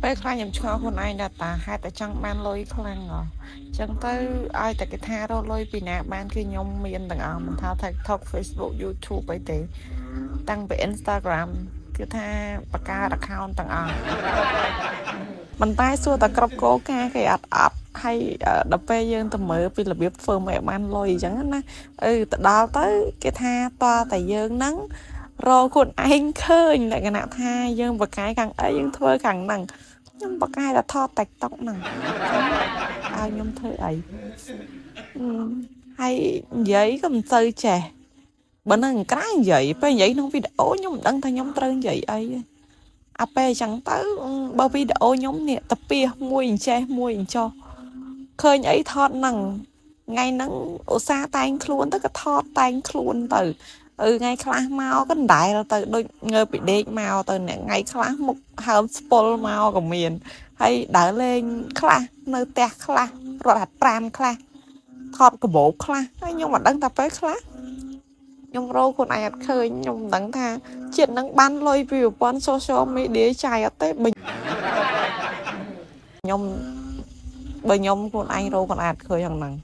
ពេលខ្លះខ្ញុំឆ្ងល់ខ្លួនឯងដែរតាហេតុតែចង់បានលុយខ្លាំងហ៎ចឹងទៅឲ្យតែគេថារកលុយពីណាបានគឺខ្ញុំមានទាំងអស់មិនថា TikTok Facebook YouTube អីទេតាំងពី Instagram គឺថាបង្កើត account ទាំងអស់មិនតែសួរតែគ្រប់គោលការណ៍គេអត់ហើយដល់ពេលយើងទៅមើលពីរបៀបធ្វើមកឲ្យបានលុយអញ្ចឹងណាទៅដល់ទៅគេថាតើតែយើងហ្នឹងរកខ្លួនឯងឃើញលក្ខណៈថាយើងបកកាយខាងអីយើងធ្វើខាងហ្នឹងខ្ញុំបកកាយតែថត TikTok ហ្នឹងឲ្យខ្ញុំធ្វើអីហើយនិយាយក៏មិនសូវចេះបើនឹងក្រៅនិយាយពេលនិយាយក្នុងវីដេអូខ្ញុំមិនដឹងថាខ្ញុំត្រូវនិយាយអីទេអាពេលអញ្ចឹងទៅបើវីដេអូខ្ញុំនេះតាពីមួយអញ្ចេះមួយអញ្ចោះឃើញអីថតហ្នឹងថ្ងៃហ្នឹងឧស្សាហ៍តែងខ្លួនទៅក៏ថតតែងខ្លួនទៅថ្ងៃខ្លះមកក៏ដដែលទៅដូចងើពីដេកមកទៅអ្នកថ្ងៃខ្លះមុខហើមស្ពុលមកក៏មានហើយដើរលេងខ្លះនៅផ្ទះខ្លះរត់ហាត់ប្រាណខ្លះថតកាបូបខ្លះហើយខ្ញុំមិនដឹងថាពេលខ្លះខ្ញុំរកខ្លួនឯងអត់ឃើញខ្ញុំមិនដឹងថាជាតិនឹងបានលុយពីប្រព័ន្ធ social media ចាយអត់ទេបើខ្ញុំខ្លួនឯងរកខ្លួនឯងអត់ឃើញហ្នឹង